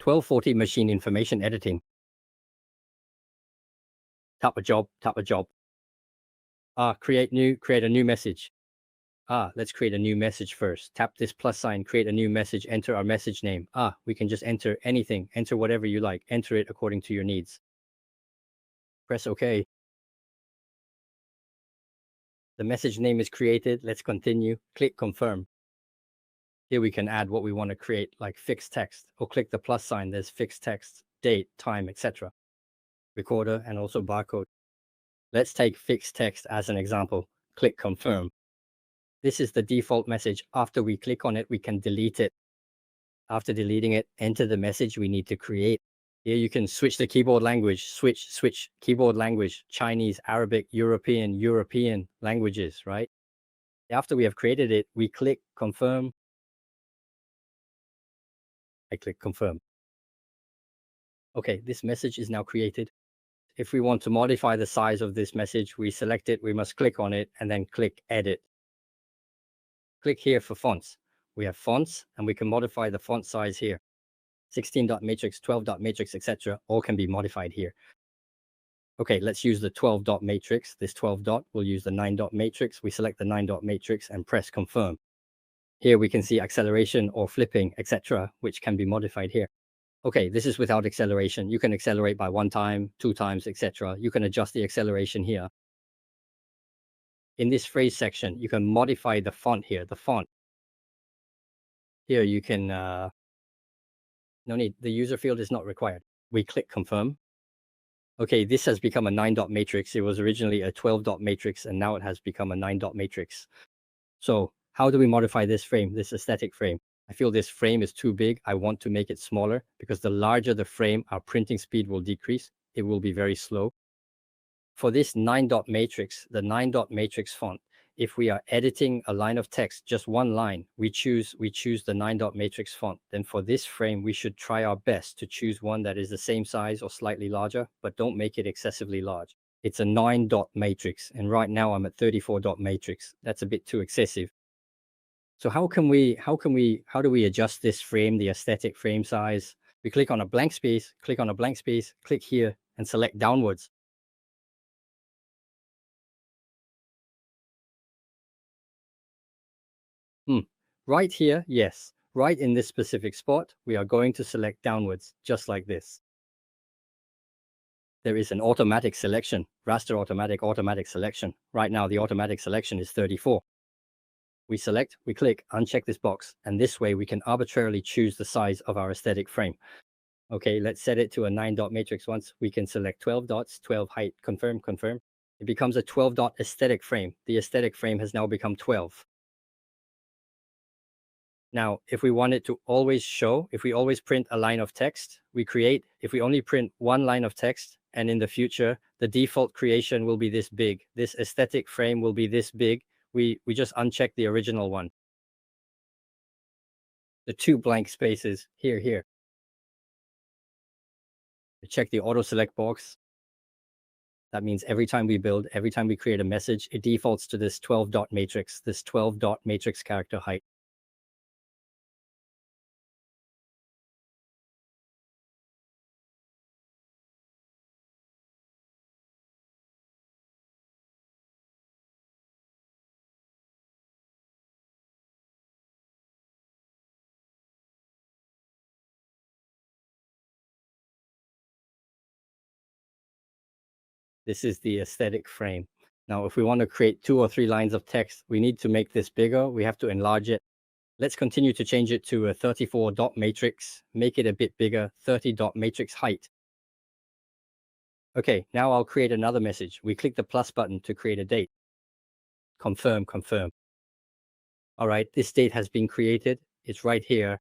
1240 machine information editing. Tap a job, tap a job. Create a new message. Let's create a new message first. Tap this plus sign, create a new message, enter our message name. We can just enter anything, enter whatever you like, enter it according to your needs. Press OK. The message name is created. Let's continue. Click confirm. Here we can add what we want to create, like fixed text, or click the plus sign. There's fixed text, date, time, etc. Recorder and also barcode. Let's take fixed text as an example. Click confirm. This is the default message. After we click on it, we can delete it. After deleting it, enter the message we need to create. Here you can switch the keyboard language, switch keyboard language, Chinese, Arabic, European languages, right? After we have created it, we click confirm. I click confirm. Okay, this message is now created. If we want to modify the size of this message, we select it, we must click on it and then click edit. Click here for fonts. We have fonts and we can modify the font size here. 16-matrix, 12-matrix, etc. all can be modified here. Okay, let's use the 12-matrix. This 12-dot, we'll use the 9-matrix. We select the 9-matrix and press confirm. Here we can see acceleration or flipping, etc., which can be modified here. Okay, this is without acceleration. You can accelerate by 1 time, 2 times, etc. You can adjust the acceleration here. In this phrase section, you can modify the font here, the font. Here you can, no need, the user field is not required. We click confirm. Okay, this has become a 9-matrix. It was originally a 12-matrix, and now it has become a 9-matrix. So how do we modify this frame, this aesthetic frame? I feel this frame is too big. I want to make it smaller because the larger the frame, our printing speed will decrease. It will be very slow. For this 9-matrix, the 9-matrix font, if we are editing a line of text, just one line, we choose the 9-matrix font. Then for this frame, we should try our best to choose one that is the same size or slightly larger, but don't make it excessively large. It's a 9-matrix, and right now I'm at 34-matrix. That's a bit too excessive. So how do we adjust this frame, the aesthetic frame size? We click on a blank space, click here and select downwards. Right here, yes. Right in this specific spot, we are going to select downwards, just like this. There is an automatic selection, raster automatic selection. Right now, the automatic selection is 34. We select, we click, uncheck this box, and this way we can arbitrarily choose the size of our aesthetic frame. Okay, let's set it to a 9-matrix once. We can select 12 dots, 12 height, confirm. It becomes a 12-dot aesthetic frame. The aesthetic frame has now become 12. Now, if we want it to always show, if we always print a line of text, if we only print one line of text, and in the future, the default creation will be this big. This aesthetic frame will be this big. We just uncheck the original one. The 2 blank spaces here. We check the auto select box. That means every time we create a message, it defaults to this 12-dot matrix, this 12-dot matrix character height. This is the aesthetic frame. Now, if we want to create 2 or 3 lines of text, we need to make this bigger. We have to enlarge it. Let's continue to change it to a 34-dot matrix, make it a bit bigger, 30-dot matrix height. Okay, now I'll create another message. We click the plus button to create a date. Confirm. All right, this date has been created. It's right here.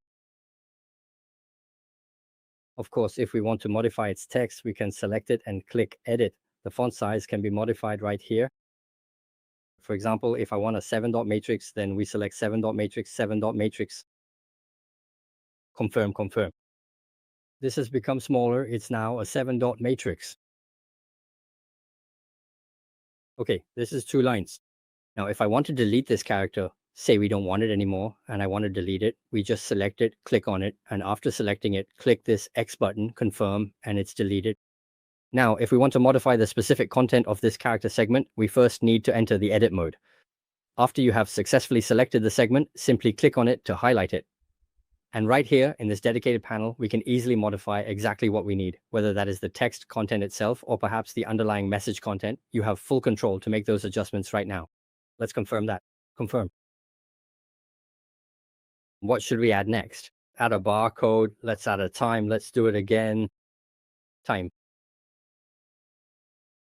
Of course, if we want to modify its text, we can select it and click edit. The font size can be modified right here. For example, if I want a 7-dot matrix, then we select 7-dot matrix, 7-dot matrix. Confirm. This has become smaller. It's now a 7-dot matrix. Okay, this is 2 lines. Now, if I want to delete this character, Say we don't want it anymore and I want to delete it, we just select it, click on it, and after selecting it, click this X button, confirm, and it's deleted. Now, if we want to modify the specific content of this character segment, we first need to enter the edit mode. After you have successfully selected the segment, simply click on it to highlight it. And right here in this dedicated panel, we can easily modify exactly what we need, whether that is the text content itself or perhaps the underlying message content. You have full control to make those adjustments right now. Let's confirm that. Confirm. What should we add next? Add a barcode. Let's add a time. Let's do it again. Time.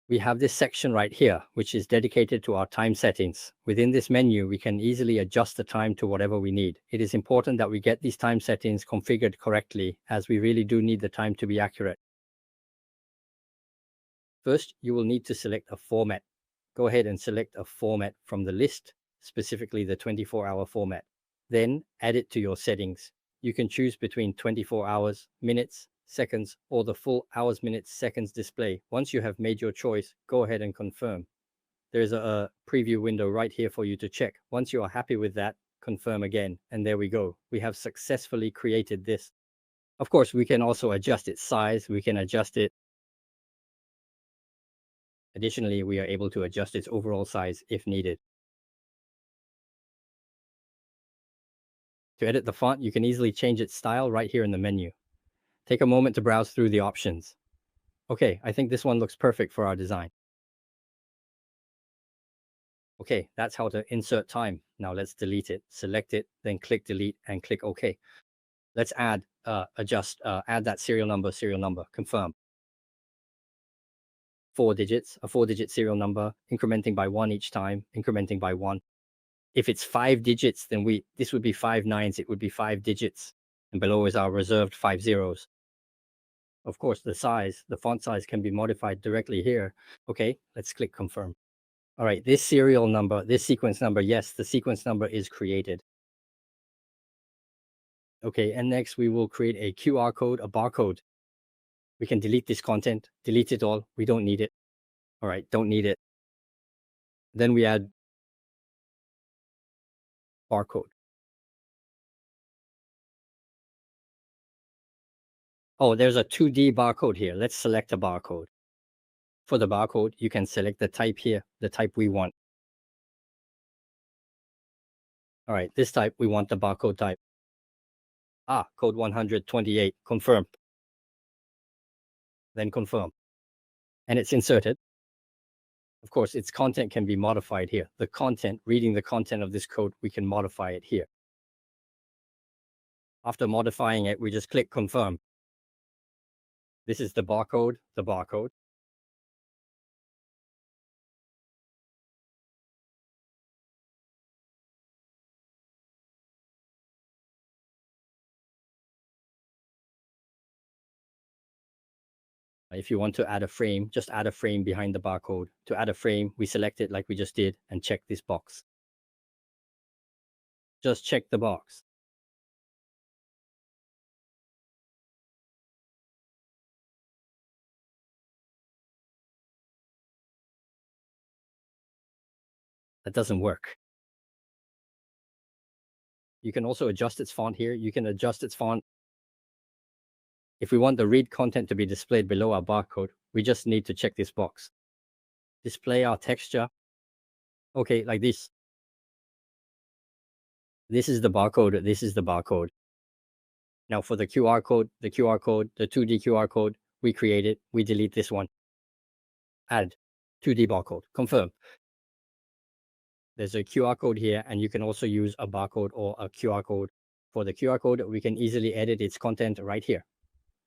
We have this section right here, which is dedicated to our time settings. Within this menu, we can easily adjust the time to whatever we need. It is important that we get these time settings configured correctly, as we really do need the time to be accurate. First, you will need to select a format. Go ahead and select a format from the list, specifically the 24-hour format. Then add it to your settings. You can choose between 24 hours, minutes, seconds, or the full hours, minutes, seconds display. Once you have made your choice, go ahead and confirm. There's a preview window right here for you to check. Once you are happy with that, confirm again. And there we go. We have successfully created this. Of course, we can also adjust its size. We can adjust it. Additionally, we are able to adjust its overall size if needed. To edit the font, you can easily change its style right here in the menu. Take a moment to browse through the options. Okay, I think this one looks perfect for our design. Okay, that's how to insert time. Now let's delete it. Select it, then click delete and click OK. Let's add that serial number, confirm. 4 digits, a 4-digit serial number, incrementing by 1 each time, incrementing by 1. If it's 5 digits, then this would be 5 nines, it would be 5 digits. And below is our reserved 5 zeros. Of course, the font size can be modified directly here. Okay, let's click confirm. All right, this serial number, this sequence number, yes, the sequence number is created. Okay, and next we will create a QR code, a barcode. We can delete this content, delete it all. We don't need it. All right, don't need it. Then we add barcode. Oh, there's a 2D barcode here. Let's select a barcode. For the barcode, you can select the type here, the type we want. All right, this type, we want the barcode type. Code 128, confirm. Then confirm. And it's inserted. Of course, its content can be modified here. The content, reading the content of this code, we can modify it here. After modifying it, we just click confirm. This is the barcode, the barcode. If you want to add a frame, just add a frame behind the barcode. To add a frame, we select it like we just did and check this box. Just check the box. That doesn't work. You can also adjust its font here. You can adjust its font. If we want the read content to be displayed below our barcode, we just need to check this box. Display our texture. Okay, like this. This is the barcode. This is the barcode. Now for the QR code, the 2D QR code, we create it. We delete this one. Add 2D barcode. Confirm. There's a QR code here, and you can also use a barcode or a QR code. For the QR code, we can easily edit its content right here.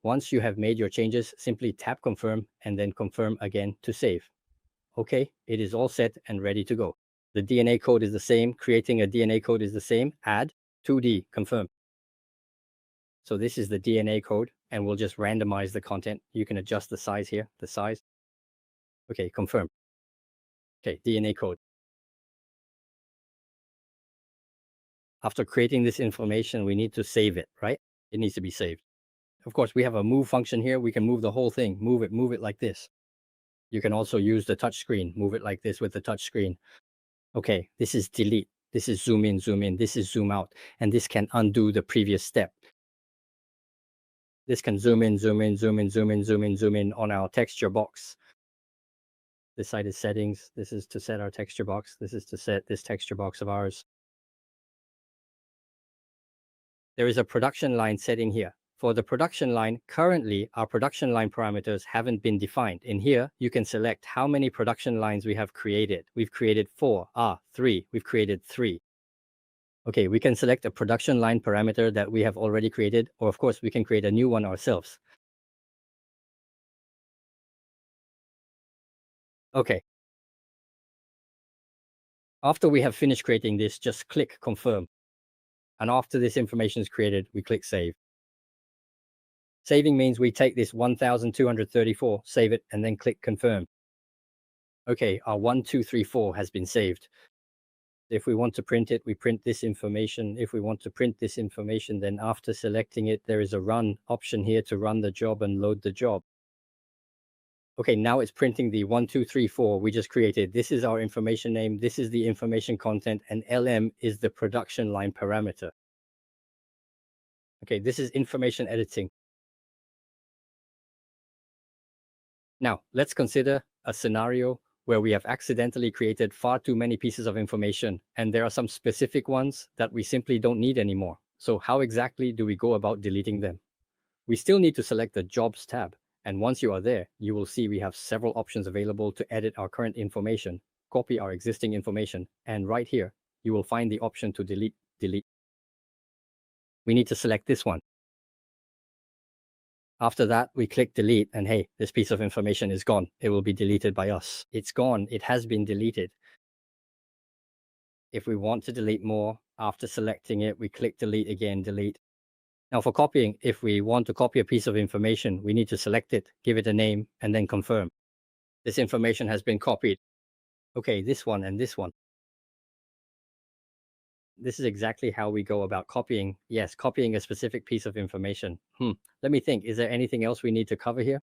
Once you have made your changes, simply tap confirm and then confirm again to save. Okay, it is all set and ready to go. The DNA code is the same. Creating a DNA code is the same. Add 2D, confirm. So this is the DNA code, and we'll just randomize the content. You can adjust the size here, the size. Okay, confirm. Okay, DNA code. After creating this information, we need to save it, right? It needs to be saved. Of course, we have a move function here. We can move the whole thing, move it like this. You can also use the touch screen, move it like this with the touch screen. Okay, this is delete. This is zoom in, zoom in. This is zoom out. And this can undo the previous step. This can zoom in, zoom in, zoom in, zoom in, zoom in, zoom in on our texture box. This side is settings. This is to set our texture box. This is to set this texture box of ours. There is a production line setting here. For the production line, currently our production line parameters haven't been defined. In here, you can select how many production lines we have created. We've created 4. 3. We've created 3. Okay, we can select a production line parameter that we have already created, or of course, we can create a new one ourselves. Okay. After we have finished creating this, just click confirm. And after this information is created, we click save. Saving means we take this 1234, save it, and then click confirm. Okay, our 1234 has been saved. If we want to print it, we print this information. If we want to print this information, then after selecting it, there is a run option here to run the job and load the job. Okay, now it's printing the 1234 we just created. This is our information name. This is the information content, and LM is the production line parameter. Okay, this is information editing. Now, let's consider a scenario where we have accidentally created far too many pieces of information, and there are some specific ones that we simply don't need anymore. So how exactly do we go about deleting them? We still need to select the Jobs tab, and once you are there, you will see we have several options available to edit our current information, copy our existing information, and right here, you will find the option to delete. We need to select this one. After that, we click delete, and hey, this piece of information is gone. It will be deleted by us. It's gone. It has been deleted. If we want to delete more, after selecting it, we click delete again, delete. Now for copying, if we want to copy a piece of information, we need to select it, give it a name, and then confirm. This information has been copied. Okay, this one and this one. This is exactly how we go about copying. Yes, copying a specific piece of information. Let me think. Is there anything else we need to cover here?